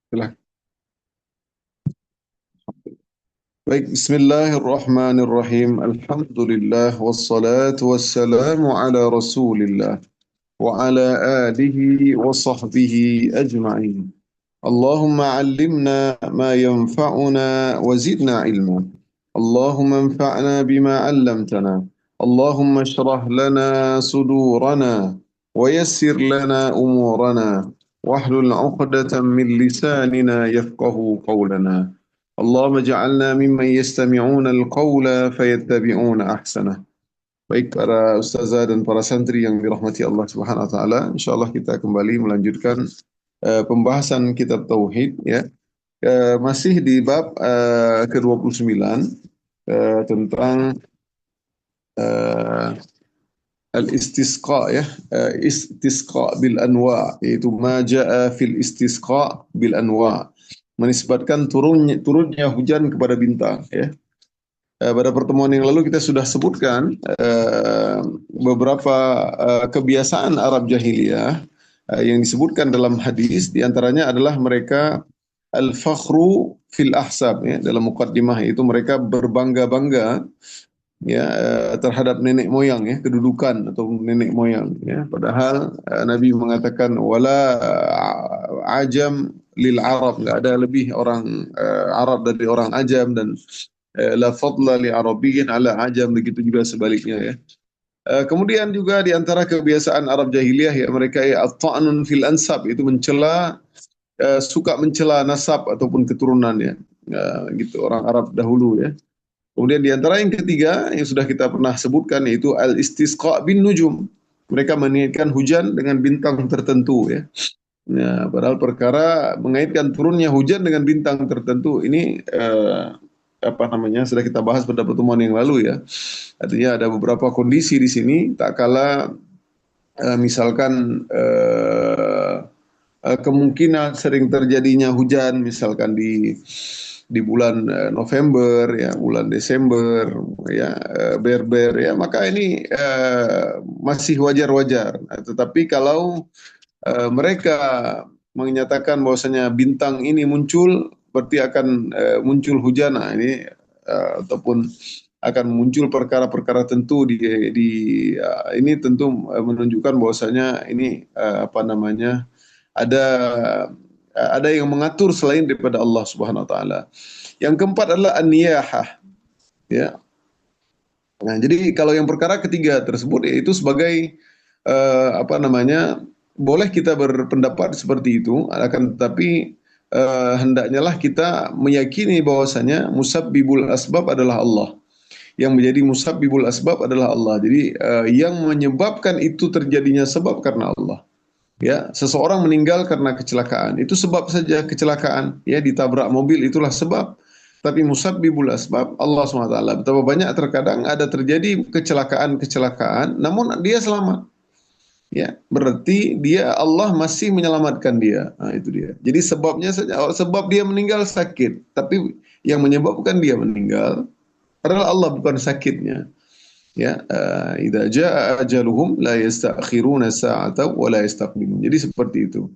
Silakan. Baik, Bismillahirrahmanirrahim. Alhamdulillah wassalatu wassalamu ala Rasulillah wa ala alihi wa sahbihi ajma'in. Allahumma 'allimna ma yanfa'una wa zidna ilma. Allahumma anfa'na bima 'allamtana. Allahumma shrah lana sudurana wa yassir lana umurana wahlul 'uqdatam min lisanina yafqahu qawlana. Allahumma ja'alna mimman yastami'una al-qawla fayattabi'una ahsanah. Baik para ustazah dan para santri yang dirahmati Allah Subhanahu wa taala, insyaallah kita kembali melanjutkan pembahasan kitab tauhid ya. Masih di bab ke-29 tentang uh, al-istisqa ya, istisqa bil anwa, yaitu ma jaa fil istisqa bil anwa, menisbatkan turunnya hujan kepada bintang ya. Pada pertemuan yang lalu kita sudah sebutkan beberapa kebiasaan Arab jahiliyah yang disebutkan dalam hadis, diantaranya adalah mereka al-fakhru fil ahsab ya, dalam muqaddimah itu mereka berbangga-bangga ya terhadap nenek moyang ya, kedudukan atau nenek moyang ya. Padahal Nabi mengatakan wala ajam lil Arab, nggak ada lebih orang Arab dari orang ajam, dan la fadla li arabiyyin ala ajam, begitu juga sebaliknya ya. Kemudian juga di antara kebiasaan Arab jahiliyah ya, mereka ya at-ta'nun fil ansab, itu mencela, suka mencela nasab ataupun keturunannya. Gitu orang Arab dahulu ya. Kemudian di antara yang ketiga yang sudah kita pernah sebutkan, yaitu al-istisqa bin nujum. Mereka mengaitkan hujan dengan bintang tertentu ya. Nah, padahal perkara mengaitkan turunnya hujan dengan bintang tertentu ini apa namanya, sudah kita bahas pada pertemuan yang lalu ya. Artinya ada beberapa kondisi di sini, tak kala misalkan kemungkinan sering terjadinya hujan misalkan di bulan November ya, bulan Desember ya, berber ya, maka ini masih wajar-wajar. Nah, tetapi kalau mereka menyatakan bahwasanya bintang ini muncul, berarti akan muncul hujan. Nah, ini ataupun akan muncul perkara-perkara tentu di ini tentu menunjukkan bahwasanya ini apa namanya, ada ada yang mengatur selain daripada Allah Subhanahu wa taala. Yang keempat adalah an-niyahah ya. Nah, jadi kalau yang perkara ketiga tersebut yaitu sebagai apa namanya, boleh kita berpendapat seperti itu, akan tetapi hendaknya lah kita meyakini bahwasanya musabbibul asbab adalah Allah. Yang menjadi musabbibul asbab adalah Allah. Jadi yang menyebabkan itu terjadinya sebab karena Allah. Ya, seseorang meninggal karena kecelakaan, itu sebab saja kecelakaan. Ya, ditabrak mobil itulah sebab. Tapi musabbibul asbab Allah SWT. Betapa banyak terkadang ada terjadi kecelakaan-kecelakaan, namun dia selamat. Ya, berarti dia, Allah masih menyelamatkan dia. Nah, itu dia. Jadi sebabnya saja, sebab dia meninggal sakit, tapi yang menyebabkan dia meninggal adalah Allah, bukan sakitnya. Ya, idza jaa ajaluhum la yasta'khiruna sa'ata wa la yastaqdimun. Jadi seperti itu.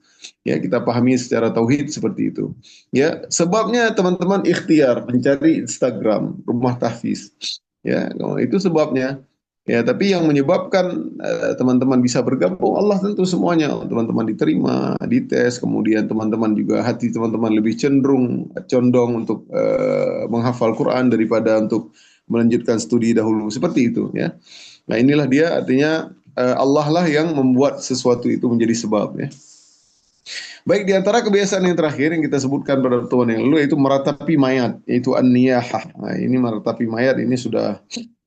Ya, kita pahami secara tauhid seperti itu. Ya, sebabnya teman-teman ikhtiar mencari Instagram rumah tahfiz. Ya, itu sebabnya. Ya, tapi yang menyebabkan teman-teman bisa bergabung Allah tentu semuanya. Teman-teman diterima, dites, kemudian teman-teman juga hati teman-teman lebih cenderung condong untuk menghafal Quran daripada untuk melanjutkan studi dahulu, seperti itu ya. Nah, inilah dia artinya Allah lah yang membuat sesuatu itu menjadi sebab ya. Baik, di antara kebiasaan yang terakhir yang kita sebutkan pada pertemuan yang lalu yaitu meratapi mayat, yaitu an-niyahah. Nah, ini meratapi mayat ini sudah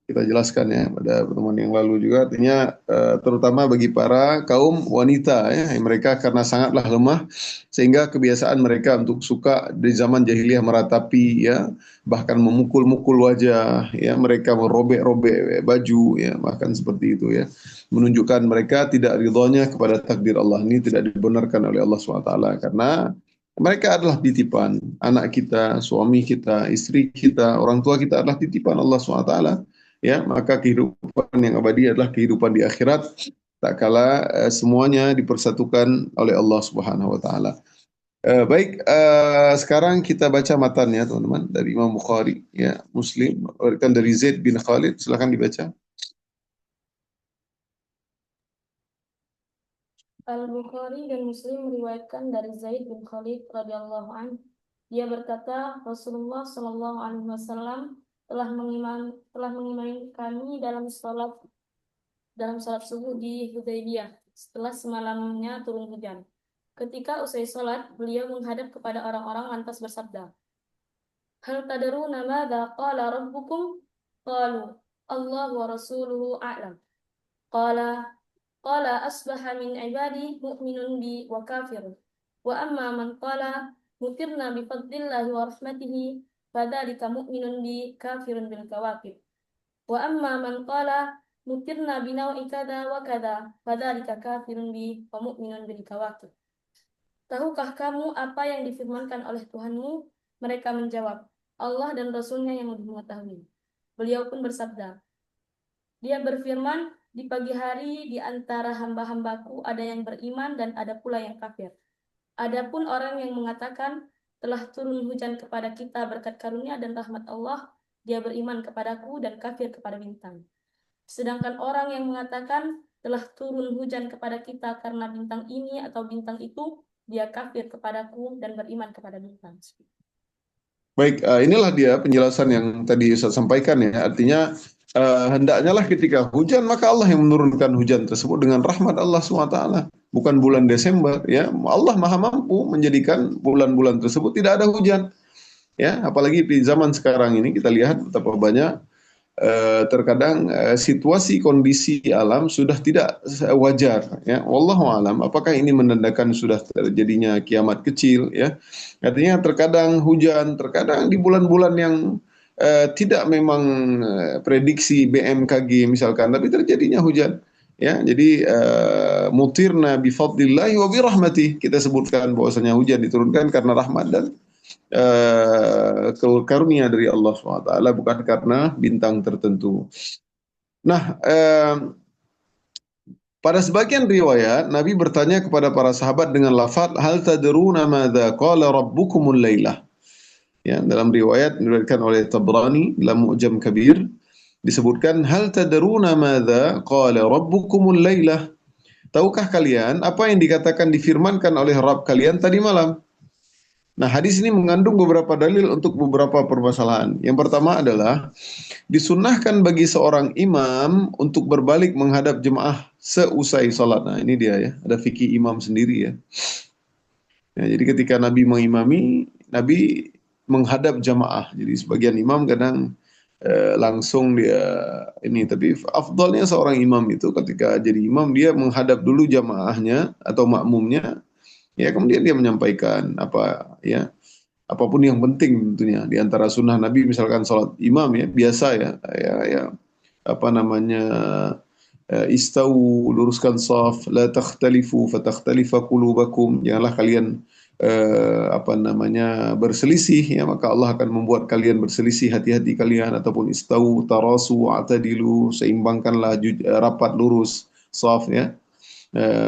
kita jelaskan ya pada pertemuan yang lalu juga, artinya terutama bagi para kaum wanita ya, yang mereka karena sangatlah lemah sehingga kebiasaan mereka untuk suka di zaman jahiliyah meratapi ya, bahkan memukul-mukul wajah ya, mereka merobek-robek baju ya, bahkan seperti itu ya, menunjukkan mereka tidak ridhonya kepada takdir Allah. Ini tidak dibenarkan oleh Allah SWT karena mereka adalah titipan, anak kita, suami kita, istri kita, orang tua kita adalah titipan Allah SWT. Ya, maka kehidupan yang abadi adalah kehidupan di akhirat, tak kala semuanya dipersatukan oleh Allah Subhanahu wa taala. Baik, sekarang kita baca matannya teman-teman dari Imam Bukhari, ya Muslim, kan dari Zaid bin Khalid, silakan dibaca. Al-Bukhari dan Muslim meriwayatkan dari Zaid bin Khalid radhiyallahu an. Dia berkata, Rasulullah Shallallahu alaihi wasallam telah mengimani kami dalam salat subuh di Hudaybiyah setelah semalamnya turun hujan. Ketika usai salat, beliau menghadap kepada orang-orang lantas bersabda, Hal tadaruna madza qala rabbukum? Qalu, Allah wa rasuluhu a'lam. Qala Qala asbaha min ibadi mu'minun bi wa kafirun. Wa amma man qala mutirna bi fadlillahi wa rahmatihi fadzalika mu'minun bi kafirun bil kawakib. Wa amma man qala mutirna bi naw'i kada wa kada fadzalika kafirun bi wa mu'minun bil kawakib. Tahukah kamu apa yang difirmankan oleh Tuhanmu? Mereka menjawab, Allah dan Rasulnya yang lebih mengetahui. Beliau pun bersabda, Dia berfirman, di pagi hari di antara hamba-hambaku ada yang beriman dan ada pula yang kafir. Adapun orang yang mengatakan telah turun hujan kepada kita berkat karunia dan rahmat Allah, dia beriman kepadaku dan kafir kepada bintang. Sedangkan orang yang mengatakan telah turun hujan kepada kita karena bintang ini atau bintang itu, dia kafir kepadaku dan beriman kepada bintang. Baik, inilah dia penjelasan yang tadi Ustaz sampaikan ya. Artinya hendaknya lah ketika hujan maka Allah yang menurunkan hujan tersebut dengan rahmat Allah SWT. Bukan bulan Desember ya. Allah Maha mampu menjadikan bulan-bulan tersebut tidak ada hujan. Ya, apalagi di zaman sekarang ini kita lihat betapa banyak terkadang situasi kondisi alam sudah tidak wajar ya. Wallahu alam apakah ini menandakan sudah terjadinya kiamat kecil ya. Artinya terkadang hujan, terkadang di bulan-bulan yang tidak memang prediksi BMKG misalkan, tapi terjadinya hujan ya. Jadi mutirna bi fadlillahi wa bi rahmatih, kita sebutkan bahwasanya hujan diturunkan karena rahmat dan karunia dari Allah SWT, bukan karena bintang tertentu. Nah, pada sebagian riwayat Nabi bertanya kepada para sahabat dengan lafaz hal tadruna madza qala rabbukumul lailah. Ya, dalam riwayat diriwayatkan oleh Tabrani dalam Mu'jam Kabir disebutkan hal tadruna madza qala rabbukumul lailah. Tahukah kalian apa yang dikatakan difirmankan oleh Rabb kalian tadi malam? Nah, hadis ini mengandung beberapa dalil untuk beberapa permasalahan. Yang pertama adalah disunnahkan bagi seorang imam untuk berbalik menghadap jemaah seusai salat. Nah, ini dia ya, ada fikih imam sendiri ya. Ya, jadi ketika Nabi mengimami, Nabi menghadap jamaah. Jadi sebagian imam kadang langsung dia ini, tapi afdalnya seorang imam itu ketika jadi imam dia menghadap dulu jamaahnya atau makmumnya, ya kemudian dia menyampaikan apa ya, apapun yang penting tentunya di antara sunnah Nabi misalkan salat imam ya biasa ya, ya apa namanya istau, luruskan saf, la takhtalifu fatakhtalifa qulubakum, janganlah kalian apa namanya berselisih ya, maka Allah akan membuat kalian berselisih hati-hati kalian, ataupun istau tarasu atadilu, seimbangkanlah rapat lurus saf ya.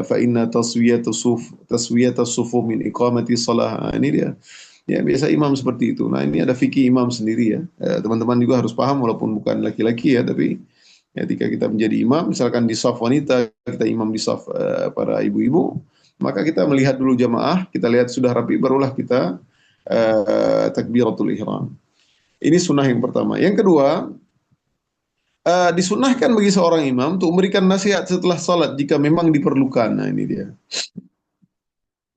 Fa inna taswiyatas sufuf min iqamati shalah. Ini dia. Ya, biasa imam seperti itu. Nah, ini ada fikih imam sendiri ya. Teman-teman juga harus paham walaupun bukan laki-laki ya, tapi ketika kita menjadi imam, misalkan di saf wanita, kita imam di saf para ibu-ibu, maka kita melihat dulu jamaah, kita lihat sudah rapi, barulah kita takbiratul ihram. Ini sunnah yang pertama. Yang kedua, disunahkan bagi seorang imam untuk memberikan nasihat setelah salat jika memang diperlukan. Nah, ini dia.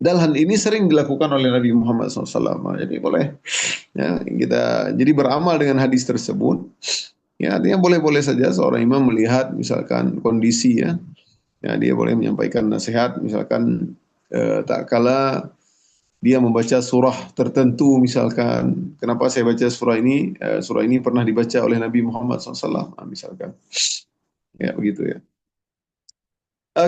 Dan hal ini sering dilakukan oleh Nabi Muhammad SAW. Jadi boleh ya, kita jadi beramal dengan hadis tersebut. Ya, artinya boleh-boleh saja seorang imam melihat misalkan kondisi ya. Ya, dia boleh menyampaikan nasihat misalkan tak kala dia membaca surah tertentu misalkan. Kenapa saya baca surah ini? Surah ini pernah dibaca oleh Nabi Muhammad SAW misalkan. Ya, begitu ya.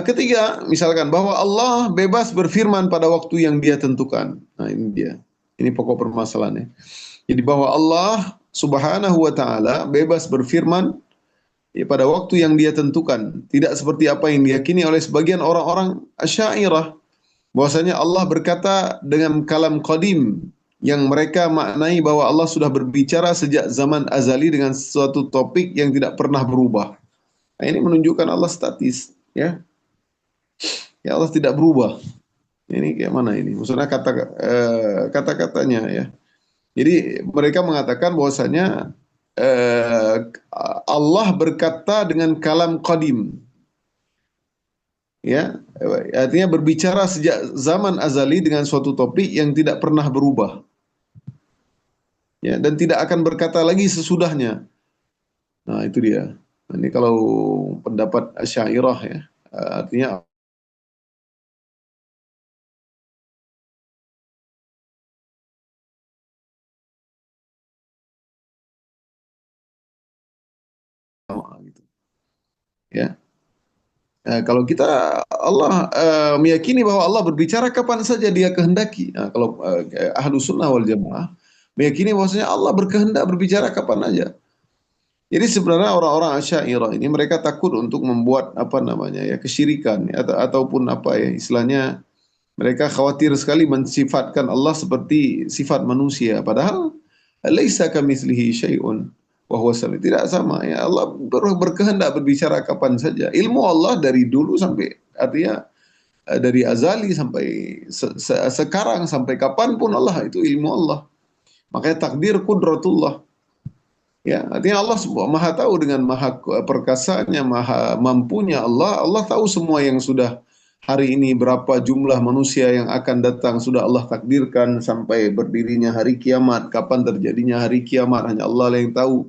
Ketiga, misalkan bahwa Allah bebas berfirman pada waktu yang dia tentukan. Nah, ini dia. Ini pokok permasalahannya. Jadi bahwa Allah Subhanahu wa taala bebas berfirman ya, pada waktu yang dia tentukan. Tidak seperti apa yang diyakini oleh sebagian orang-orang Asy'ariyah bahwasanya Allah berkata dengan kalam qadim yang mereka maknai bahwa Allah sudah berbicara sejak zaman azali dengan suatu topik yang tidak pernah berubah. Nah, ini menunjukkan Allah statis, ya. Ya Allah tidak berubah. Ini kayak mana ini? Maksudnya kata-katanya, ya. Jadi mereka mengatakan bahwasanya eh, Allah berkata dengan kalam qadim, ya, artinya berbicara sejak zaman azali dengan suatu topik yang tidak pernah berubah, ya, dan tidak akan berkata lagi sesudahnya. Nah, itu dia. Nah, ini kalau pendapat Asy'ariyah, ya, artinya gitu, ya. Kalau kita Allah meyakini bahwa Allah berbicara kapan saja Dia kehendaki. Nah, kalau Ahlus Sunnah wal Jamaah meyakini bahwasanya Allah berkehendak berbicara kapan aja. Jadi sebenarnya orang-orang Asy'ariyah ini mereka takut untuk membuat apa namanya ya kesyirikan, ya, ataupun apa ya istilahnya, mereka khawatir sekali mensifatkan Allah seperti sifat manusia, padahal laisa kamitslihi syai'un wa huwa sami. Tidak sama, ya. Allah berkehendak berbicara kapan saja. Ilmu Allah dari dulu sampai, artinya dari azali sampai sekarang sampai kapanpun Allah itu ilmu Allah. Makanya takdir kudratullah. Ya, artinya Allah maha tahu dengan maha perkasanya, maha mampunya Allah. Allah tahu semua yang sudah hari ini, berapa jumlah manusia yang akan datang sudah Allah takdirkan sampai berdirinya hari kiamat. Kapan terjadinya hari kiamat hanya Allah yang tahu.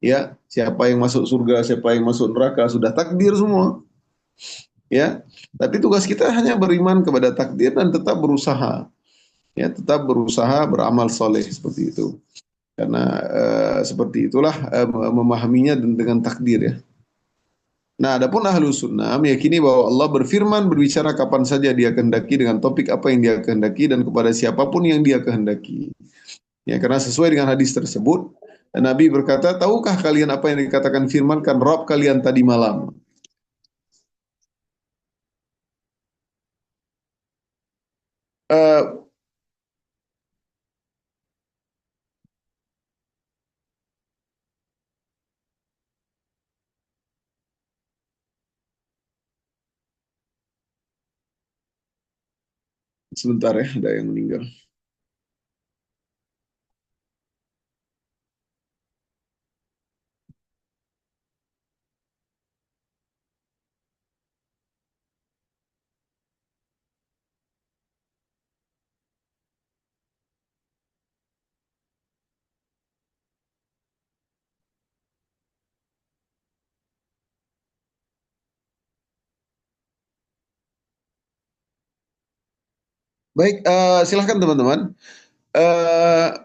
Ya, siapa yang masuk surga, siapa yang masuk neraka sudah takdir semua. Ya, tapi tugas kita hanya beriman kepada takdir dan tetap berusaha. Ya, tetap berusaha beramal soleh seperti itu. Karena seperti itulah memahaminya dengan takdir, ya. Nah, adapun ahlu sunnah meyakini bahwa Allah berfirman berbicara kapan saja Dia kehendaki dengan topik apa yang Dia kehendaki dan kepada siapapun yang Dia kehendaki. Ya, karena sesuai dengan hadis tersebut, dan Nabi berkata, tahukah kalian apa yang dikatakan firmankan Rabb kalian tadi malam? Uh, Sebentar, ya, ada yang meninggal. Baik, silahkan teman-teman. Uh,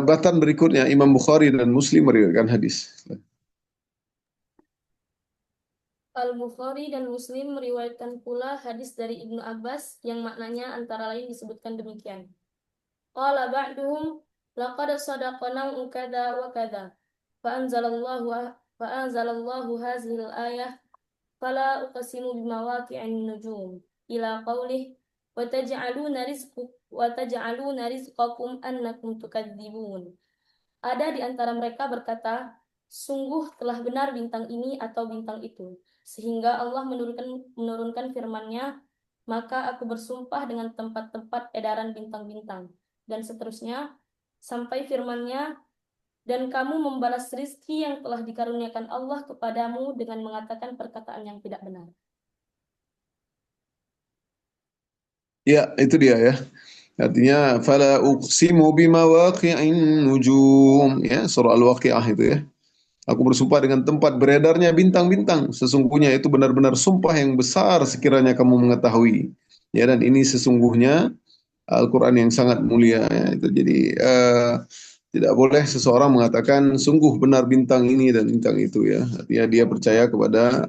Batan berikutnya Imam Bukhari dan Muslim meriwayatkan hadis. Al-Bukhari dan Muslim meriwayatkan pula hadis dari Ibnu Abbas yang maknanya antara lain disebutkan demikian. Qala ba'duhum laqad sadaqana kada wa kada. Fa'anzalallahu fa'anzalallahu hazihil ayah fala uqsimu bimawaqi'in nujum ila qaulih wa taj'aluna rizqakum annakum tukadzibun. Ada di antara mereka berkata, sungguh telah benar bintang ini atau bintang itu. Sehingga Allah menurunkan firman-Nya, maka aku bersumpah dengan tempat-tempat edaran bintang-bintang. Dan seterusnya, sampai firman-Nya, dan kamu membalas rizki yang telah dikaruniakan Allah kepadamu dengan mengatakan perkataan yang tidak benar. Ya, itu dia, ya. Artinya fala uqsimu bimawaqi'in nujum, ya, surah Al-Waqiah itu, ya. Aku bersumpah dengan tempat beredarnya bintang-bintang. Sesungguhnya itu benar-benar sumpah yang besar sekiranya kamu mengetahui. Ya, dan ini sesungguhnya Al-Quran yang sangat mulia, ya. Itu jadi tidak boleh seseorang mengatakan sungguh benar bintang ini dan bintang itu, ya. Artinya dia percaya kepada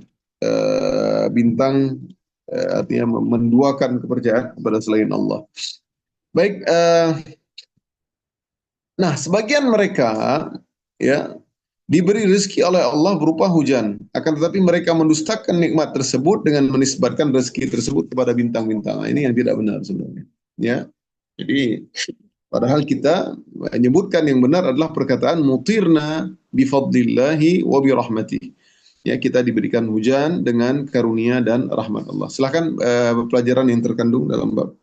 bintang, artinya menduakan kepercayaan kepada selain Allah. Baik, nah sebagian mereka, ya, diberi rezeki oleh Allah berupa hujan. Akan tetapi mereka mendustakan nikmat tersebut dengan menisbatkan rezeki tersebut kepada bintang-bintang. Nah, ini yang tidak benar sebenarnya. Ya, jadi padahal kita menyebutkan yang benar adalah perkataan mutirna bifadlillahi wa birahmatih. Ya, kita diberikan hujan dengan karunia dan rahmat Allah. Silahkan pelajaran yang terkandung dalam bab.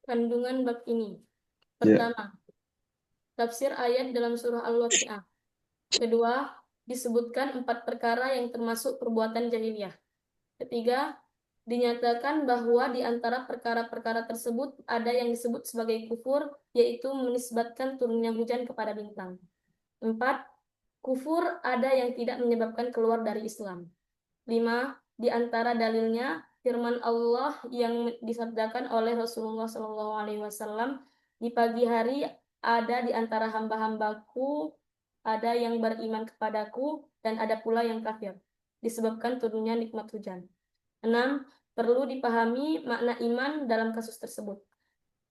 Kandungan bab ini. Ya. Pertama, tafsir ayat dalam surah Al-Waqi'ah. Kedua, disebutkan 4 perkara yang termasuk perbuatan jahiliyah. Ketiga, dinyatakan bahwa di antara perkara-perkara tersebut ada yang disebut sebagai kufur, yaitu menisbatkan turunnya hujan kepada bintang. 4. Kufur ada yang tidak menyebabkan keluar dari Islam. 5. Di antara dalilnya firman Allah yang disabdakan oleh Rasulullah SAW, di pagi hari ada di antara hamba-hambaku ada yang beriman kepadaku dan ada pula yang kafir, disebabkan turunnya nikmat hujan. 6. Perlu dipahami makna iman dalam kasus tersebut.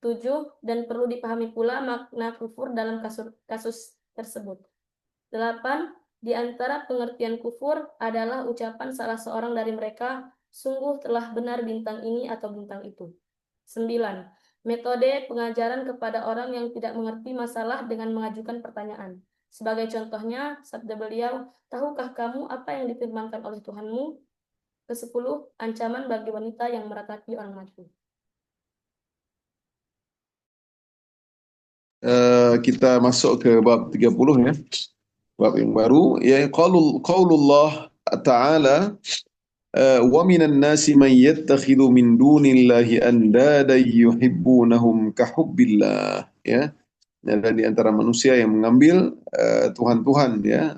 7. Dan perlu dipahami pula makna kufur dalam kasus tersebut. 8. Di antara pengertian kufur adalah ucapan salah seorang dari mereka, sungguh telah benar bintang ini atau bintang itu. 9. Metode pengajaran kepada orang yang tidak mengerti masalah dengan mengajukan pertanyaan. Sebagai contohnya, sabda beliau, tahukah kamu apa yang difirmankan oleh Tuhanmu? Ke-10, ancaman bagi wanita yang meratapi orang mati. Kita masuk ke bab 30 ya. Bab yang baru ya, qaulullah ta'ala wa minan nasi man yattakhidhu min dunillahi andada yuhibbunahum kahubbillah ya. Dan di antara manusia yang mengambil tuhan-tuhan ya,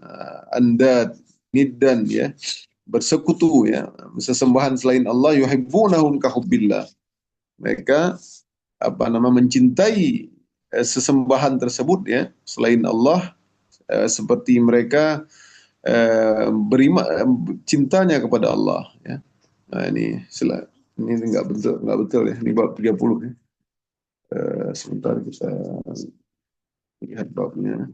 andad, niddan ya, bersekutu ya, sesembahan selain Allah, yuhibbunahum kahubbillah. Mereka mencintai sesembahan tersebut ya, selain Allah, seperti mereka cintanya kepada Allah ya. Nah, ini nggak betul ya. Ini bab 30 ya. Sebentar kita lihat babnya.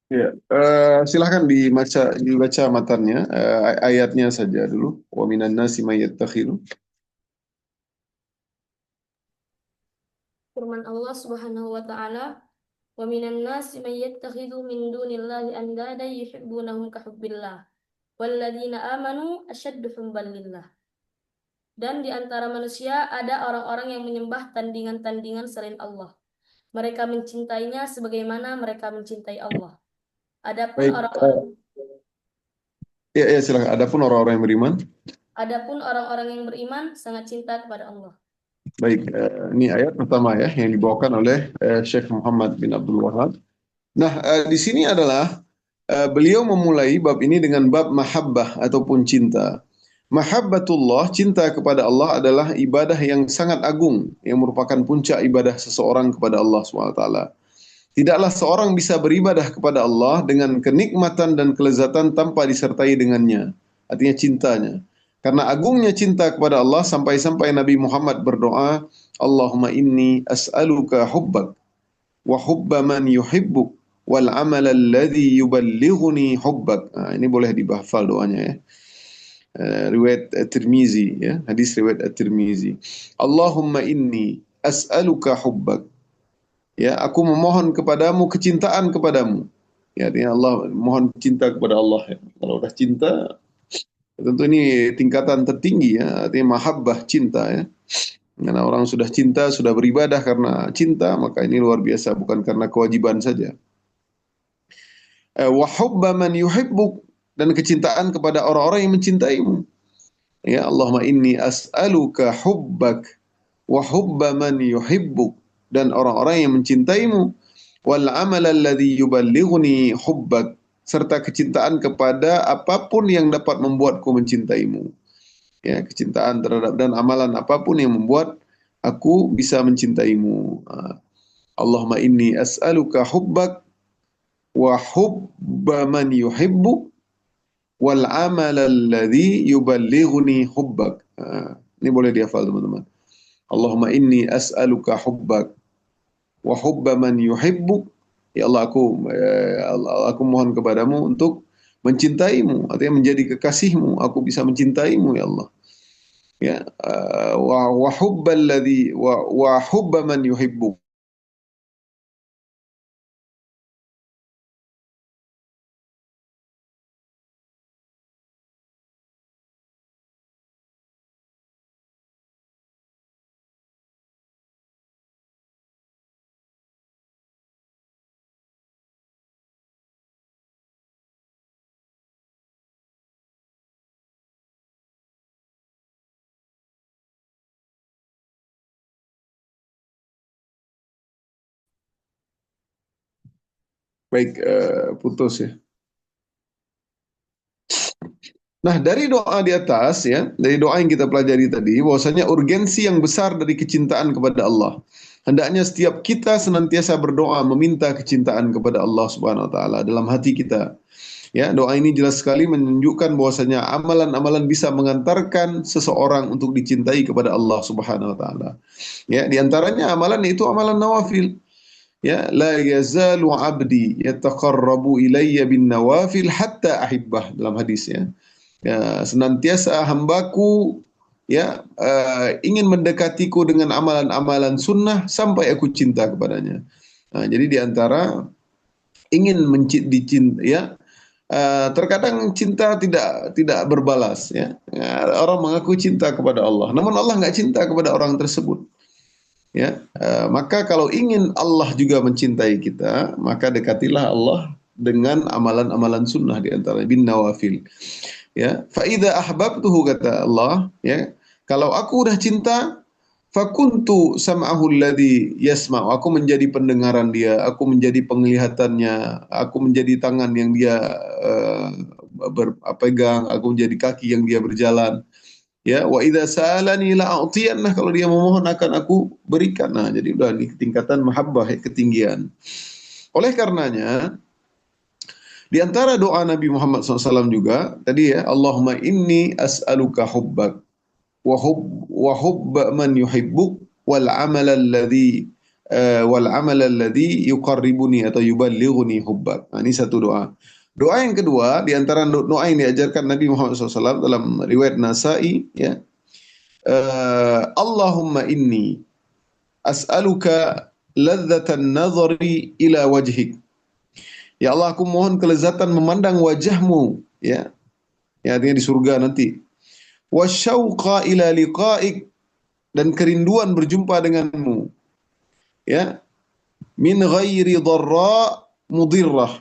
Ya, silahkan dibaca matanya, ayatnya saja dulu. Wa minan nasi may yattakhidhu. Firman Allah Subhanahu wa taala, wa minan nasi may yattakhidhu min dunillahi andada yuhibbunahum kahubbillah walladzina amanu asyaddu hubban lillah. Dan di antara manusia ada orang-orang yang menyembah tandingan-tandingan selain Allah. Mereka mencintainya sebagaimana mereka mencintai Allah. Adapun Baik, orang-orang ya silahkan. Adapun orang-orang yang beriman sangat cinta kepada Allah. Baik, ini ayat pertama ya yang dibawakan oleh Syekh Muhammad bin Abdul Wahab. Nah, di sini adalah beliau memulai bab ini dengan bab mahabbah ataupun cinta. Mahabbatullah, cinta kepada Allah adalah ibadah yang sangat agung, yang merupakan puncak ibadah seseorang kepada Allah SWT. Tidaklah seorang bisa beribadah kepada Allah dengan kenikmatan dan kelezatan tanpa disertai dengannya. Artinya cintanya. Karena agungnya cinta kepada Allah sampai-sampai Nabi Muhammad berdoa, Allahumma inni as'aluka hubbak wa hubba man yuhibbuk wal amal alladhi yuballighuni hubbak. Nah, ini boleh dibahafal doanya ya. Riwayat At-Tirmizi ya, hadis riwayat At-Tirmizi. Allahumma inni as'aluka hubbak. Ya, aku memohon kepadamu kecintaan kepadamu. Ya, artinya Allah mohon cinta kepada Allah ya. Kalau udah cinta, tentu ini tingkatan tertinggi ya, artinya mahabbah, cinta ya. Karena orang sudah cinta, sudah beribadah karena cinta, maka ini luar biasa, bukan karena kewajiban saja. Wa hubba man yuhibbuk, dan kecintaan kepada orang-orang yang mencintaimu. Ya, Allahumma inni as'aluka hubbak wa hubba man yuhibbuk, dan orang-orang yang mencintaimu, wal amal alladhi yuballighuni hubbak, serta kecintaan kepada apapun yang dapat membuatku mencintaimu. Ya, kecintaan terhadap dan amalan apapun yang membuat aku bisa mencintaimu. Allahumma inni as'aluka hubbak wa hubba man yuhibbuk wal amal alladhi yuballighuni hubbak. Ini boleh dihafal teman-teman. Allahumma inni as'aluka hubbak wa hubba man yuhibbuk. Ya Allah, aku mohon kepadamu untuk mencintaimu, artinya menjadi kekasihmu, aku bisa mencintaimu ya Allah. Ya, wa hubbal ladzi wa hubba man yuhibbuk. Baik, putus ya. Nah, dari doa di atas ya, dari doa yang kita pelajari tadi, bahwasanya urgensi yang besar dari kecintaan kepada Allah. Hendaknya setiap kita senantiasa berdoa meminta kecintaan kepada Allah Subhanahu wa taala dalam hati kita. Ya, doa ini jelas sekali menunjukkan bahwasanya amalan-amalan bisa mengantarkan seseorang untuk dicintai kepada Allah Subhanahu wa taala. Ya, di antaranya amalan itu amalan nawafil. Ya, la yazalu 'abdi yataqarrabu ilayya bin nawafil hatta ahibbah dalam hadis ya. Ya, senantiasa hambaku ya ingin mendekatiku dengan amalan-amalan sunnah sampai aku cinta kepadanya. Nah, jadi di antara ingin dicinta ya, terkadang cinta tidak berbalas ya. Ya, orang mengaku cinta kepada Allah, namun Allah nggak cinta kepada orang tersebut. Ya, maka kalau ingin Allah juga mencintai kita, maka dekatilah Allah dengan amalan-amalan sunnah di antara bin nawafil. Ya, fa idza ahbabtuhu kata Allah, ya, kalau aku udah cinta, fakuntu sam'ahu alladhi yasma'u, aku menjadi pendengaran dia, aku menjadi penglihatannya, aku menjadi tangan yang dia berpegang, aku menjadi kaki yang dia berjalan. Ya, wa idza sa'alani la'atiyannah, kalau dia memohon akan aku berikan. Nah, jadi udah nih tingkatan mahabbah ya, ketinggian. Oleh karenanya, di antara doa Nabi Muhammad SAW juga tadi ya, Allahumma inni as'aluka hubbak wa hubba man yuhibbuk wal amal alladhi yuqarribuni atau yuballighuni hubbak. Nah, ini satu doa. Doa yang kedua di antara doa yang diajarkan Nabi Muhammad SAW dalam riwayat Nasa'i ya. Allahumma inni as'aluka ladzatan nadhari ila wajhik. Ya Allah, aku mohon kelezatan memandang wajahmu ya. Ya, artinya di surga nanti. Wasyauqa ila liqa'ik, dan kerinduan berjumpa denganmu. Ya, min ghairi dharra mudirrah.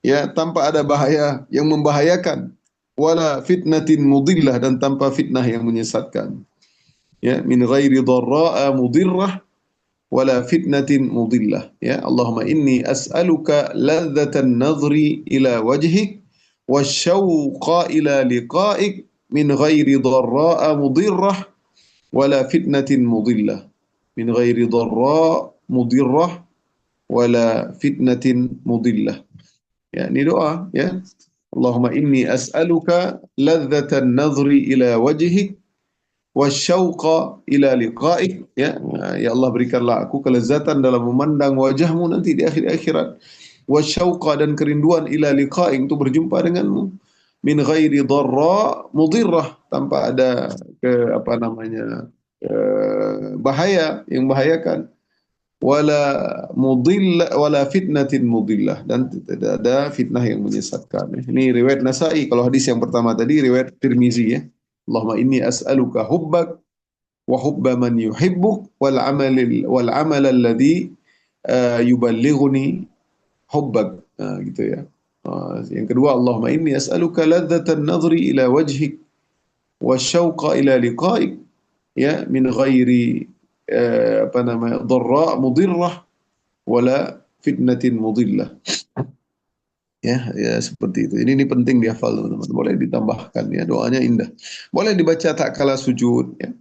Ya, tanpa ada bahaya yang membahayakan. Wala fitnatin mudillah, dan tanpa fitnah yang menyesatkan. Ya, min ghairi dharra mudirrah wala fitnatin mudillah. Ya, Allahumma inni as'aluka ladzatan nadhri ila wajhik wasyauqa ila liqa'ik min ghairi dharra mudirrah wala fitnatin mudillah. Min ghairi dharra mudirrah wala fitnatin mudillah. Ya, ini doa ya. Allahumma inni as'aluka ladzatan nadhri ila wajhik wasyauqa ila liqa'ik ya. Ya Allah, berikanlah aku kelezatan dalam memandang wajahmu nanti di akhir akhirat. Wasyauqa, dan kerinduan ila liqa'ik, untuk berjumpa denganmu. Min ghairi dharra mudirrah, tanpa ada bahaya yang membahayakan. Wala fitnatin mudillah, dan tidak ada fitnah yang menyesatkan. Ini riwayat Nasa'i. Kalau hadis yang pertama tadi riwayat Tirmizi ya. Allahumma inni as'aluka hubbak wa hubba man yuhibbuk wal amal alladhi yuballighuni hubbak. Gitu ya. Yang kedua, Allahumma inni as'aluka ladzatan nadhri ila wajhik wa syauqa ila liqa'ik ya min ghairi dharra mudirrah wala fitnatin mudillah. Ya, ya seperti itu. Ini penting dihafal teman-teman. Boleh ditambahkan ya, doanya indah. Boleh dibaca tak kala sujud ya.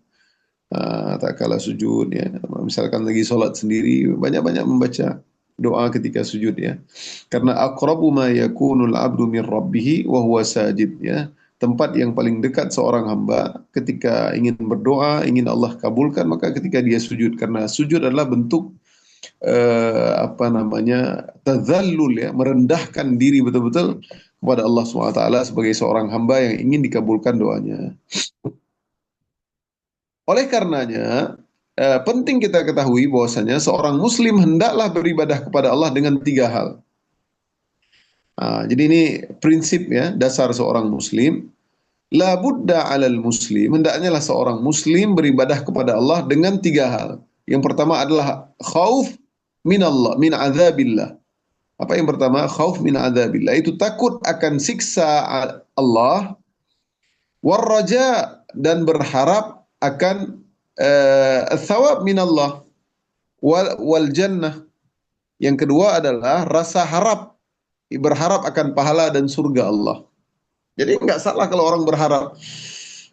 Tak kalah sujud ya. Misalkan lagi sholat sendiri, banyak-banyak membaca doa ketika sujud ya. Karena aqrabu ma yakunul abdu min rabbih wa huwa sajid ya. Tempat yang paling dekat seorang hamba ketika ingin berdoa, ingin Allah kabulkan, maka ketika dia sujud. Karena sujud adalah bentuk apa namanya, tazallul ya, merendahkan diri betul-betul kepada Allah SWT sebagai seorang hamba yang ingin dikabulkan doanya. Oleh karenanya, penting kita ketahui bahwasanya seorang muslim hendaklah beribadah kepada Allah dengan tiga hal. Jadi ini prinsip ya, dasar seorang muslim. La budda alal muslim, hendaknya lah seorang muslim beribadah kepada Allah dengan tiga hal. Yang pertama adalah khauf min Allah, min azabillah. Apa yang pertama? Khauf min azabillah, itu takut akan siksa Allah, warraja, dan berharap akan thawab min Allah, wal jannah. Yang kedua adalah rasa harap, berharap akan pahala dan surga Allah. Jadi nggak salah kalau orang berharap,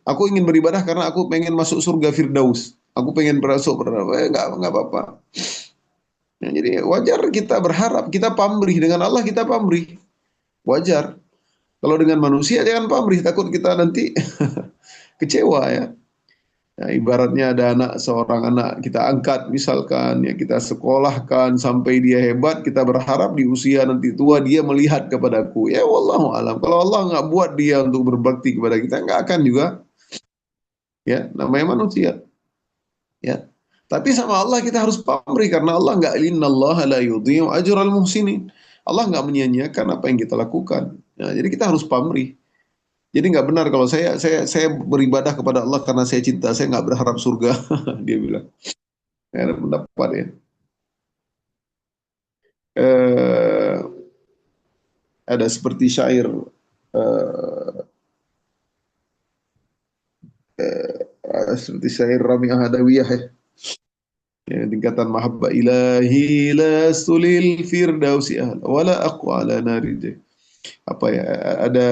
aku ingin beribadah karena aku pengen masuk surga Firdaus, aku pengen berasuk, nggak apa-apa. Nah, jadi wajar kita berharap, kita pamrih dengan Allah, kita pamrih, wajar. Kalau dengan manusia jangan pamrih, takut kita nanti kecewa ya. Nah, ibaratnya ada seorang anak kita angkat misalkan, ya kita sekolahkan sampai dia hebat, kita berharap di usia nanti tua dia melihat kepadaku. Ya wallahu alam. Kalau Allah nggak buat dia untuk berbakti kepada kita, nggak akan juga. Ya, namanya manusia. Ya. Tapi sama Allah kita harus pamrih karena Allah nggak, innallaha la yudhi'u ajral muhsinin. Allah nggak menyia-nyiakan apa yang kita lakukan. Nah, jadi kita harus pamrih. Jadi nggak benar kalau saya beribadah kepada Allah karena saya cinta, saya nggak berharap surga. Dia bilang. Ada pendapat ya. Eh, ada seperti syair seperti syair Rami Ahadawiyah ya. Ya, tingkatan mahabbah ilahi la sulil firdausi ahla wala aku ala nari. Apa ya, ada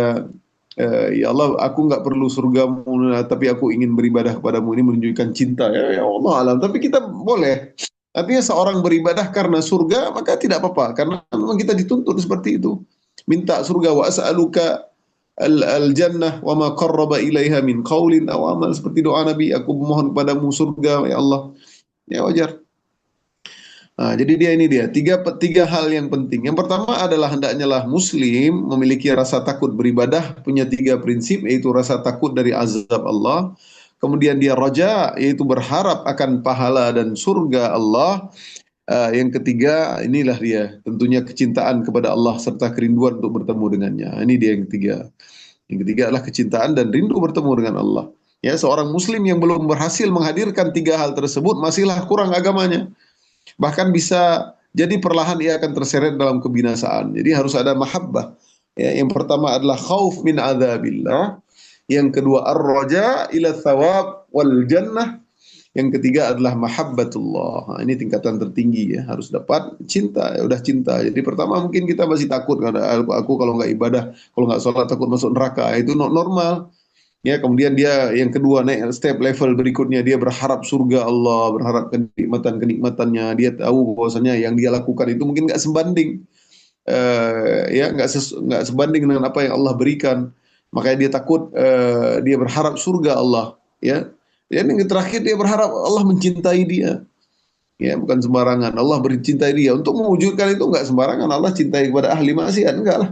ya Allah, aku nggak perlu surgamu tapi aku ingin beribadah kepadamu, ini menunjukkan cinta ya, ya Allah alam. Tapi kita boleh, artinya seorang beribadah karena surga maka tidak apa-apa, karena memang kita dituntut seperti itu, minta surga. Wa as'aluka al jannah wa ma qarraba ilaiha min qaulin aw amal, seperti doa Nabi, aku memohon kepadamu surga ya Allah. Ya wajar. Nah, jadi ini dia tiga hal yang penting. Yang pertama adalah hendaknya lah muslim memiliki rasa takut beribadah, punya tiga prinsip, yaitu rasa takut dari azab Allah, kemudian dia raja, yaitu berharap akan pahala dan surga Allah. Yang ketiga inilah dia, tentunya kecintaan kepada Allah serta kerinduan untuk bertemu dengannya. Ini dia yang ketiga. Yang ketiga adalah kecintaan dan rindu bertemu dengan Allah. Ya, seorang muslim yang belum berhasil menghadirkan tiga hal tersebut masihlah kurang agamanya. Bahkan bisa jadi perlahan ia akan terseret dalam kebinasaan. Jadi harus ada mahabbah. Ya, yang pertama adalah khauf min adzabillah. Yang kedua ar-raja ila thawab wal jannah. Yang ketiga adalah mahabbatullah. Nah, ini tingkatan tertinggi ya, harus dapat cinta. Ya, udah cinta. Jadi pertama mungkin kita masih takut karena aku kalau nggak ibadah, kalau nggak sholat takut masuk neraka. Itu normal. Ya, kemudian dia yang kedua naik step level berikutnya, dia berharap surga Allah, berharap kenikmatannya. Dia tahu bahwasanya yang dia lakukan itu mungkin nggak sebanding, ya nggak sebanding dengan apa yang Allah berikan. Makanya dia takut, dia berharap surga Allah. Ya, dan yang terakhir dia berharap Allah mencintai dia. Ya, bukan sembarangan. Allah mencintai dia. Untuk mewujudkan itu nggak sembarangan. Allah cintai kepada ahli maksiat, enggak lah.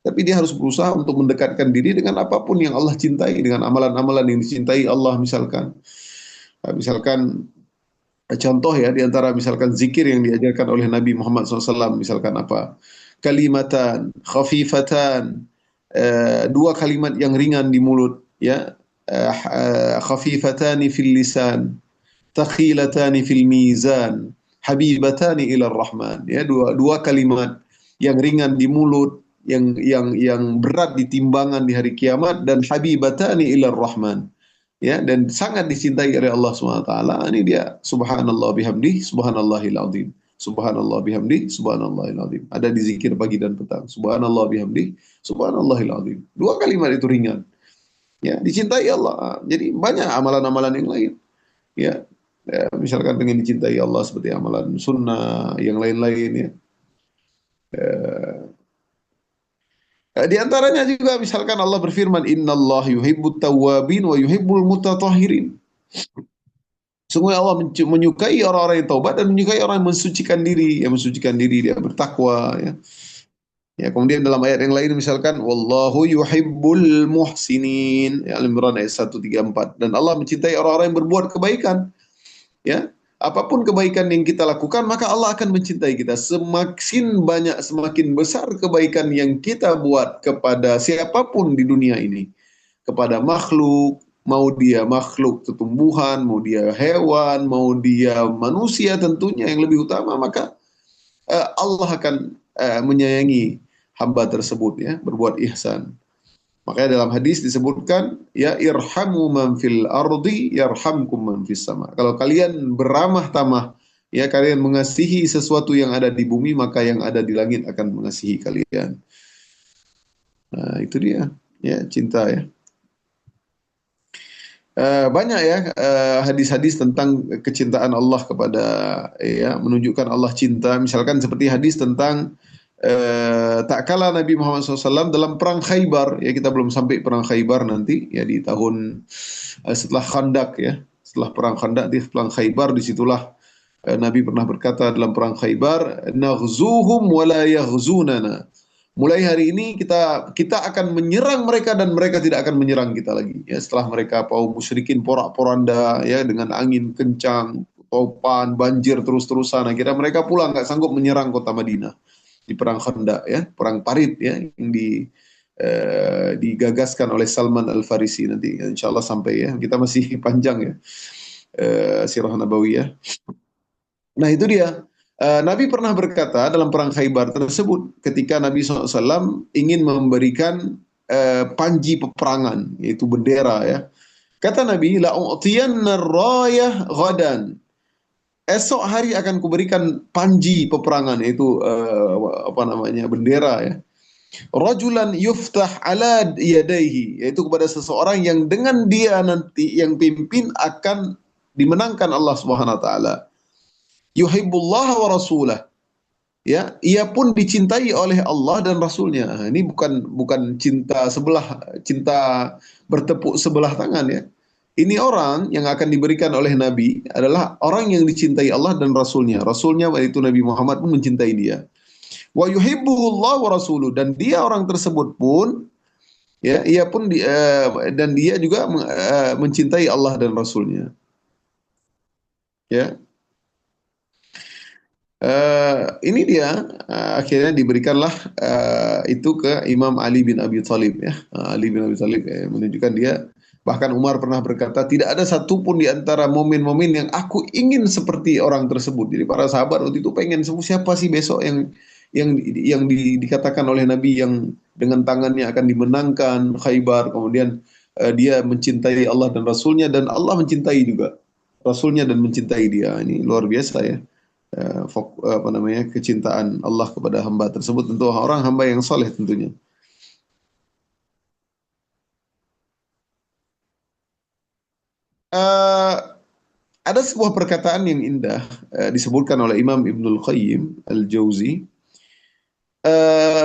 Tapi dia harus berusaha untuk mendekatkan diri dengan apapun yang Allah cintai, dengan amalan-amalan yang dicintai Allah misalkan. Misalkan contoh ya, di antara misalkan zikir yang diajarkan oleh Nabi Muhammad SAW, misalkan apa? Kalimatan, khafifatan, dua kalimat yang ringan di mulut, ya, khafifatani fil lisan, thaqhilatani fil mizan, habibatani ila rahman. Ya, dua kalimat yang ringan di mulut, yang berat di timbangan di hari kiamat, dan habibatani ila rahman. Ya, dan sangat dicintai oleh Allah SWT. Ini dia, subhanallah bihamdi, subhanallahil azim. Subhanallah bihamdi, subhanallahil azim. Ada di zikir pagi dan petang. Subhanallah bihamdi, subhanallahil azim. Dua kalimat itu ringan. Ya, dicintai Allah. Jadi banyak amalan-amalan yang lain. ya. Misalkan dengan dicintai Allah seperti amalan sunnah, yang lain-lain ya. Di antaranya juga misalkan Allah berfirman, Innallah yuhibbut tawwabin wa yuhibbul mutatahhirin. Sungguh Allah menyukai orang-orang yang taubat dan menyukai orang yang mensucikan diri, dia bertakwa ya. Ya, kemudian dalam ayat yang lain misalkan wallahu yuhibbul muhsinin, ya, Al-Imran ayat 134, dan Allah mencintai orang-orang yang berbuat kebaikan. Ya, apapun kebaikan yang kita lakukan maka Allah akan mencintai kita. Semakin banyak, semakin besar kebaikan yang kita buat kepada siapapun di dunia ini, kepada makhluk, mau dia makhluk tumbuhan, mau dia hewan, mau dia manusia, tentunya yang lebih utama, maka Allah akan menyayangi hamba tersebut ya, berbuat ihsan. Makanya dalam hadis disebutkan, ya irhamu man fil ardi yarhamkum man fis sama. Kalau kalian beramah tamah, ya kalian mengasihi sesuatu yang ada di bumi, maka yang ada di langit akan mengasihi kalian. Nah, itu dia, ya cinta ya. Banyak ya hadis-hadis tentang kecintaan Allah kepada, ya, menunjukkan Allah cinta. Misalkan seperti hadis tentang tak kala Nabi Muhammad SAW dalam perang Khaybar, ya kita belum sampai perang Khaybar nanti ya di tahun setelah Khandak ya, setelah perang Khandak di perang Khaybar, disitulah Nabi pernah berkata dalam perang Khaybar, naghzuhum wa la yaghzunana. Mulai hari ini kita akan menyerang mereka dan mereka tidak akan menyerang kita lagi. Ya, setelah mereka kaum musyrikin porak-poranda ya dengan angin kencang, topan, banjir terus-terusan, akhirnya mereka pulang nggak sanggup menyerang kota Madinah di perang Khandaq ya, perang Parit ya yang digagaskan oleh Salman Al Farisi. Nanti insya Allah sampai ya, kita masih panjang ya sirah nabawiyah. Nah itu dia. Nabi pernah berkata dalam perang Khaybar tersebut, ketika Nabi SAW ingin memberikan panji peperangan, yaitu bendera ya. Kata Nabi, la'u'tiyanna rayah ghadan. Esok hari akan kuberikan panji peperangan, yaitu apa namanya, bendera ya. Rajulan yuftah ala yadaihi, yaitu kepada seseorang yang dengan dia nanti yang pimpin akan dimenangkan Allah Subhanahu wa taala. Yuhibbullah wa rasulah. Ya, ia pun dicintai oleh Allah dan Rasulnya. Ini bukan cinta bertepuk sebelah tangan ya. Ini orang yang akan diberikan oleh Nabi adalah orang yang dicintai Allah dan Rasulnya. Rasulnya yaitu Nabi Muhammad pun mencintai dia. Wa yuhibbuhullah wa rasuluh, dan dia orang tersebut pun ya, ia pun dan dia juga mencintai Allah dan Rasulnya. Ya. Ini dia akhirnya diberikanlah itu ke Imam Ali bin Abi Thalib ya. Ali bin Abi Thalib menunjukkan dia, bahkan Umar pernah berkata tidak ada satupun di antara momen-momen yang aku ingin seperti orang tersebut. Jadi para sahabat waktu itu pengen siapa sih besok yang dikatakan oleh Nabi yang dengan tangannya akan dimenangkan Khaybar, kemudian dia mencintai Allah dan Rasulnya, dan Allah mencintai juga Rasulnya dan mencintai dia. Ini luar biasa ya. Apa namanya, kecintaan Allah kepada hamba tersebut, tentu orang hamba yang soleh tentunya. Ada sebuah perkataan yang indah disebutkan oleh Imam Ibnul Qayyim Al-Jauzi.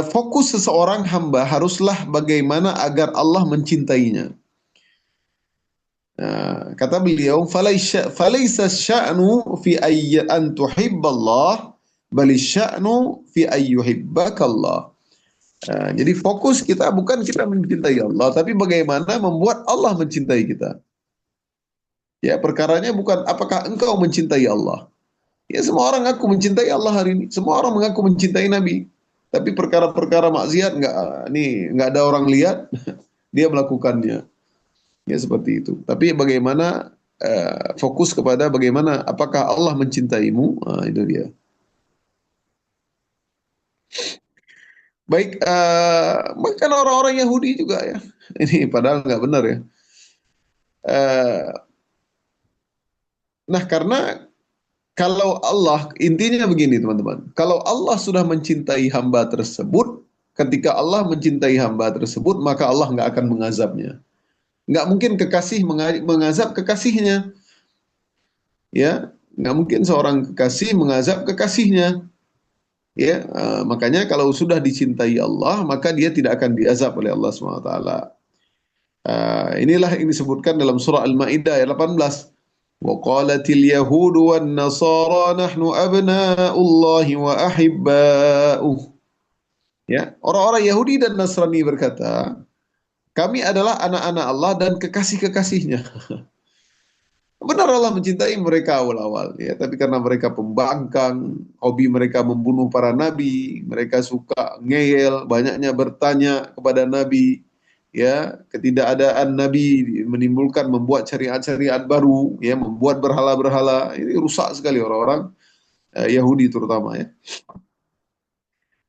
Fokus seseorang hamba haruslah bagaimana agar Allah mencintainya. Kata beliau, falaisa sya'nu fi an tuhibballah, bali sya'nu fi ayyuhibbakallah. Jadi fokus kita bukan kita mencintai Allah, tapi bagaimana membuat Allah mencintai kita. Ya, perkaranya bukan apakah engkau mencintai Allah. Ya, semua orang ngaku mencintai Allah hari ini. Semua orang mengaku mencintai Nabi. Tapi perkara-perkara maksiat nggak ada orang lihat, dia melakukannya. Ya seperti itu. Tapi bagaimana fokus kepada bagaimana apakah Allah mencintaimu, itu dia. Baik, bahkan orang-orang Yahudi juga ya. Ini padahal nggak benar ya. Nah karena kalau Allah, intinya begini teman-teman. Kalau Allah sudah mencintai hamba tersebut, ketika Allah mencintai hamba tersebut, maka Allah nggak akan mengazabnya. Nggak mungkin kekasih mengazab kekasihnya. Ya, nggak mungkin seorang kekasih mengazab kekasihnya. Ya, makanya kalau sudah dicintai Allah, maka dia tidak akan diazab oleh Allah SWT. Inilah yang disebutkan dalam surah Al-Maidah ayat 18. Wa qalatil yahudu wan nasara nahnu abna'ullahi wa ahibba'uh. Ya, orang-orang Yahudi dan Nasrani berkata, kami adalah anak-anak Allah dan kekasih-kekasihnya. Benar Allah mencintai mereka awal-awal, ya, tapi karena mereka pembangkang, hobi mereka membunuh para nabi, mereka suka ngeyel, banyaknya bertanya kepada nabi, ya, ketidakadaan nabi menimbulkan membuat syariat-syariat baru, ya, membuat berhala-berhala. Ini rusak sekali orang-orang Yahudi terutama, ya.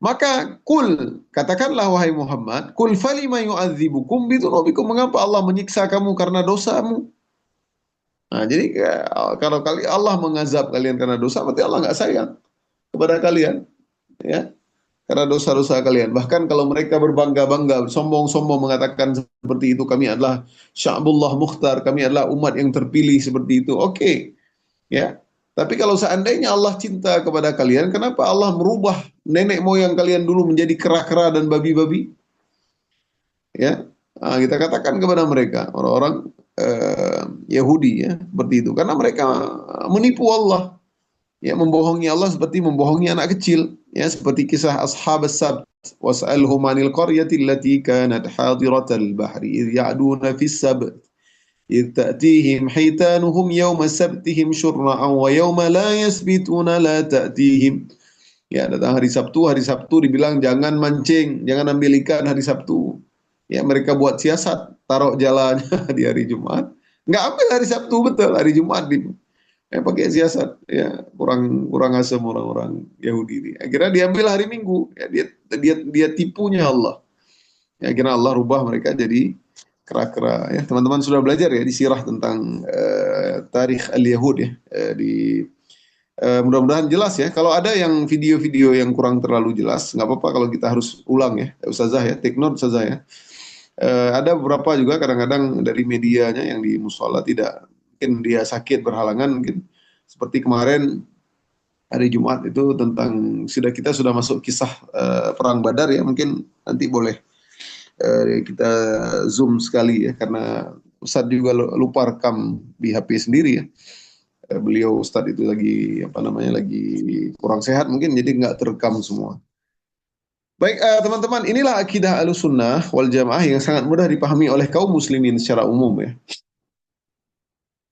Maka katakanlah wahai Muhammad, kul falima yu'adzibukum bidunubikum, mengapa Allah menyiksa kamu karena dosamu? Nah, jadi kalau kali Allah mengazab kalian karena dosa, berarti Allah nggak sayang kepada kalian, ya, karena dosa-dosa kalian. Bahkan kalau mereka berbangga-bangga, sombong-sombong mengatakan seperti itu, kami adalah sya'bullah mukhtar, kami adalah umat yang terpilih seperti itu. Oke, ya. Tapi kalau seandainya Allah cinta kepada kalian, kenapa Allah merubah nenek moyang kalian dulu menjadi kera-kera dan babi-babi? Ya, kita katakan kepada mereka, orang-orang Yahudi, ya, seperti itu, karena mereka menipu Allah, ya, membohongi Allah seperti membohongi anak kecil, ya, seperti kisah ashab as-sabt, was'alhum 'anil qaryati allati kanat hadiratal bahri idh ya'duna fis sabt idh ta'tihim hitanuhum yawma sabtihim syurra'an wa yawma la yasbituna la ta'tihim. Ya, datang hari Sabtu dibilang jangan mancing, jangan ambil ikan hari Sabtu. Ya, mereka buat siasat, taruh jalannya di hari Jumat. Nggak ambil hari Sabtu, betul, hari Jumat pakai siasat. Ya, kurang asem orang-orang Yahudi ini. Akhirnya diambil hari Minggu. Ya, dia tipunya Allah. Ya, akhirnya Allah rubah mereka jadi kera-kera. Ya, teman-teman sudah belajar ya di sirah tentang tarikh al-Yahud, ya. Mudah-mudahan jelas ya. Kalau ada yang video-video yang kurang terlalu jelas, nggak apa-apa kalau kita harus ulang ya, Ustazah ya, take note Ustazah ya. Ada beberapa juga kadang-kadang dari medianya yang di musola tidak, mungkin dia sakit berhalangan, mungkin seperti kemarin hari Jumat itu tentang kita sudah masuk kisah perang Badar ya, mungkin nanti boleh kita zoom sekali ya, karena Ustadz juga lupa rekam di HP sendiri ya. Beliau Ustadz itu lagi lagi kurang sehat mungkin, jadi nggak terekam semua. Baik, teman-teman, inilah akidah Ahlussunnah wal Jamaah yang sangat mudah dipahami oleh kaum muslimin secara umum ya.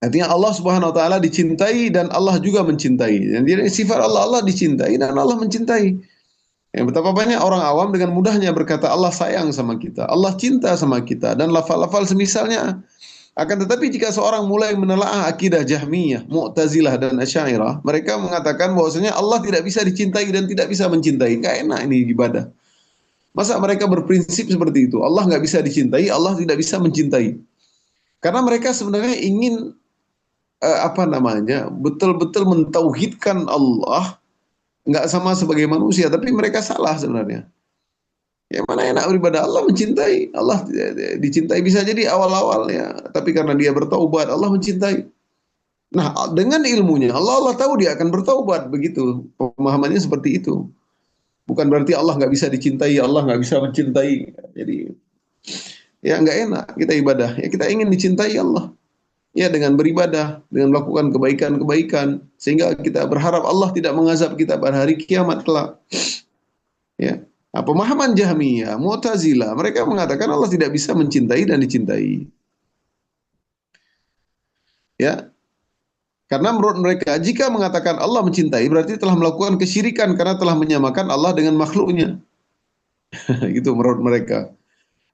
Artinya Allah Subhanahu wa taala dicintai dan Allah juga mencintai. Dan jadi sifat Allah dicintai dan Allah mencintai. Yang betapa banyak orang awam dengan mudahnya berkata Allah sayang sama kita, Allah cinta sama kita, dan lafal-lafal semisalnya. Akan tetapi jika seorang mulai menelaah akidah Jahmiyah, Mu'tazilah dan Asy'ariyah, mereka mengatakan bahwasanya Allah tidak bisa dicintai dan tidak bisa mencintai. Nggak enak ini ibadah. Masa mereka berprinsip seperti itu? Allah nggak bisa dicintai, Allah tidak bisa mencintai. Karena mereka sebenarnya ingin betul-betul mentauhidkan Allah, nggak sama sebagai manusia, tapi mereka salah sebenarnya. Ya, mana enak beribadah, Allah mencintai, Allah dicintai bisa jadi awal-awal ya, tapi karena dia bertaubat Allah mencintai. Nah, dengan ilmunya Allah tahu dia akan bertaubat, begitu pemahamannya seperti itu. Bukan berarti Allah nggak bisa dicintai, Allah nggak bisa mencintai. Jadi ya nggak enak kita ibadah. Ya kita ingin dicintai Allah. Ya dengan beribadah, dengan melakukan kebaikan-kebaikan, sehingga kita berharap Allah tidak mengazab kita pada hari kiamat kelak. Ya. Nah, pemahaman Jahmiyah, Mu'tazilah, mereka mengatakan Allah tidak bisa mencintai dan dicintai. Ya. Karena menurut mereka, jika mengatakan Allah mencintai, berarti telah melakukan kesyirikan karena telah menyamakan Allah dengan makhluknya. Gitu menurut mereka.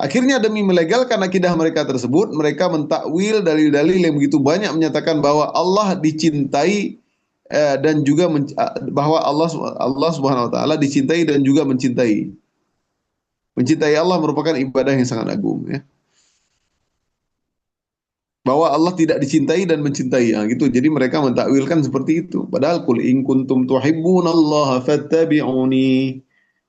Akhirnya demi melegalkan akidah mereka tersebut, mereka mentakwil dalil-dalil yang begitu banyak menyatakan bahwa Allah dicintai dan juga bahwa Allah Subhanahu wa taala dicintai dan juga mencintai. Mencintai Allah merupakan ibadah yang sangat agung ya. Bahwa Allah tidak dicintai dan mencintai, ya, gitu. Jadi mereka mentakwilkan seperti itu. Padahal qul in kuntum tuhibbunallaha fattabi'uni.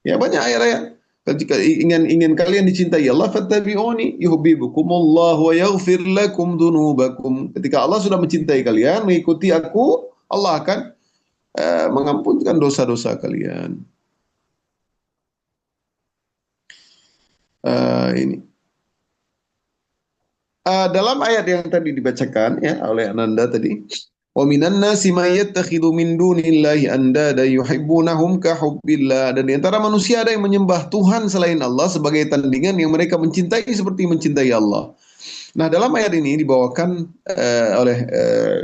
Ya banyak ayat-ayat. Jika ingin kalian dicintai Allah, fattabi'uni yuhibbukumullah wa yaghfir lakum dzunubakum. Ketika Allah sudah mencintai kalian, mengikuti aku, Allah akan mengampunkan dosa-dosa kalian. Ini dalam ayat yang tadi dibacakan ya oleh Ananda tadi, wa minan nasi may yattakhidhu min dunillahi andada yuhibbunahum ka hubbillah. Dan di antara manusia ada yang menyembah Tuhan selain Allah sebagai tandingan yang mereka mencintai seperti mencintai Allah. Nah, dalam ayat ini dibawakan oleh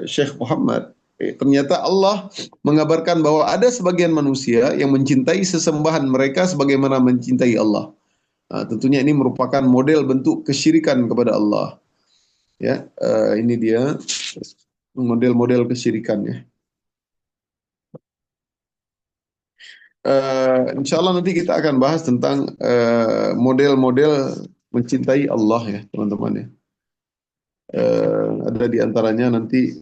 Syekh Muhammad, ternyata Allah mengabarkan bahwa ada sebagian manusia yang mencintai sesembahan mereka sebagaimana mencintai Allah. Nah, tentunya ini merupakan model bentuk kesyirikan kepada Allah. Ya, ini dia model-model kesyirikannya. Insya Allah nanti kita akan bahas tentang model-model mencintai Allah ya teman-teman ya. Ada di antaranya nanti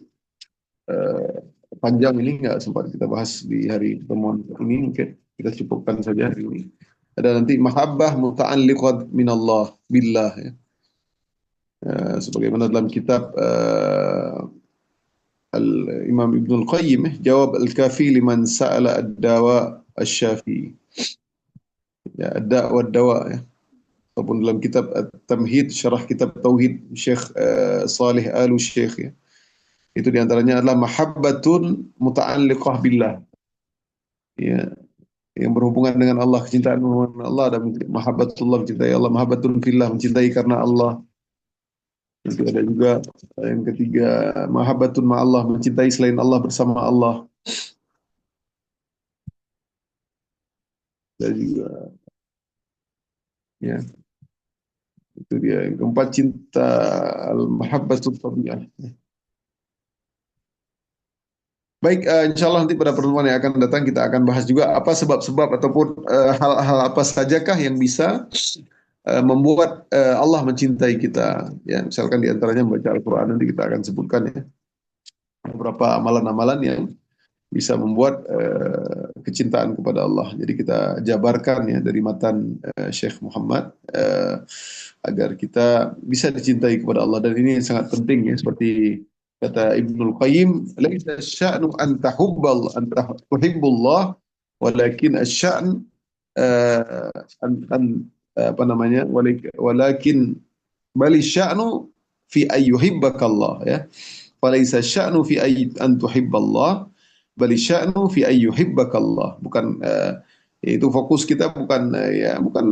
panjang ini nggak sempat kita bahas di hari pertemuan ini, mungkin kita cukupkan saja hari ini. Ada nanti mahabbah muta'alliqat minallah billah ya. Sebagaimana dalam kitab Imam Ibnul Qayyim jawab al-kafi liman sa'ala ad-dawa asy-syafi. Ya, ad-da' wa dawa ya. Ataupun dalam kitab At-Tamhid syarah kitab Tauhid Syekh Salih Al-Syekh ya. Itu diantaranya adalah mahabbatun muta'alliqah billah. Ya, yang berhubungan dengan Allah, kecintaan dengan Allah, dan mahabbatullah mencintai Allah, mahabbatun fillah mencintai karena Allah. Nanti ada juga yang ketiga mahabbatun ma'allah mencintai selain Allah bersama Allah. Dan juga ya itu dia yang keempat cinta al-mahabbatul tabi'ah. Baik, insya Allah nanti pada pertemuan yang akan datang kita akan bahas juga apa sebab-sebab ataupun hal-hal apa sajakah yang bisa membuat Allah mencintai kita. Ya, misalkan diantaranya membaca Al-Quran, nanti kita akan sebutkan ya beberapa amalan-amalan yang bisa membuat kecintaan kepada Allah. Jadi kita jabarkan ya dari matan Syekh Muhammad agar kita bisa dicintai kepada Allah, dan ini sangat penting ya, seperti kata Ibnul Qayyim, laisa sya'nu an tuhibbullah walakin asy-sya'n an apa namanya walakin bali sya'nu fi ayyuhibbakallah ya. Falaisa sya'nu fi an tuhibballah bali sya'nu fi ayyuhibbakallah. Bukan itu fokus kita bukan bukan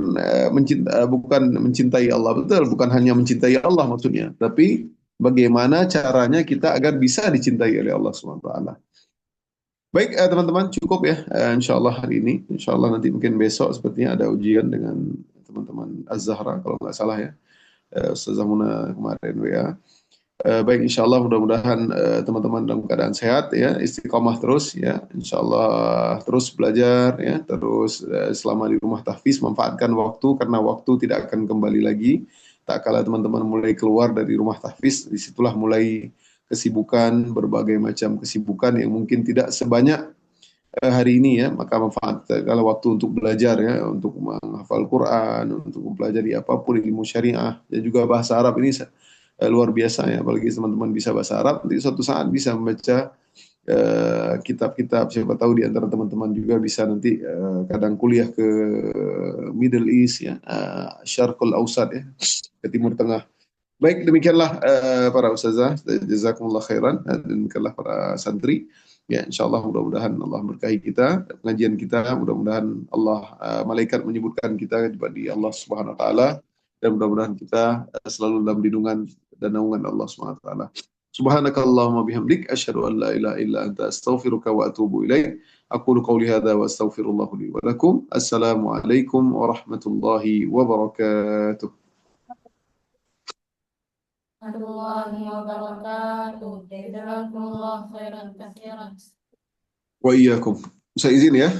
mencintai Allah, betul, bukan hanya mencintai Allah maksudnya, tapi bagaimana caranya kita agar bisa dicintai oleh Allah Subhanahu wa taala. Baik, teman-teman, cukup ya insya Allah hari ini. Insya Allah nanti mungkin besok sepertinya ada ujian dengan teman-teman Az-Zahra kalau nggak salah ya. Ustazah Muna kemarin WA. Baik, insya Allah mudah-mudahan teman-teman dalam keadaan sehat ya, istiqomah terus ya, insya Allah terus belajar ya, terus selama di rumah tahfiz manfaatkan waktu, karena waktu tidak akan kembali lagi. Tak kala teman-teman mulai keluar dari rumah tahfiz, disitulah mulai kesibukan, berbagai macam kesibukan yang mungkin tidak sebanyak hari ini ya, maka manfaatkan kalau waktu untuk belajar ya, untuk menghafal Quran, untuk mempelajari apapun ilmu syariah, dan juga bahasa Arab ini luar biasa ya, apalagi teman-teman bisa bahasa Arab, nanti suatu saat bisa membaca kitab-kitab, siapa tahu di antara teman-teman juga bisa nanti kadang kuliah ke Middle East ya, Syarqul Ausat ya, ke Timur Tengah. Baik, demikianlah para ustazah, jazakumullah khairan, dan demikianlah para santri. Ya, insya Allah mudah-mudahan Allah berkahi kita, pengajian kita, mudah-mudahan Allah, malaikat menyebutkan kita di Allah Subhanahu wa taala, dan mudah-mudahan kita selalu dalam lindungan dan naungan Allah Subhanahu wa taala. Subhanakallahumma bihamdik asyhadu an la ilaha illa anta astaghfiruka wa atubu ilaik. Aqulu qawli hadza wa astaghfirullah li wa lakum. Assalamualaikum warahmatullahi wabarakatuh. Warahmatullahi wabarakatuh. Jazakumullah khairan katsiran. Wa iyyakum. Saya izin ya.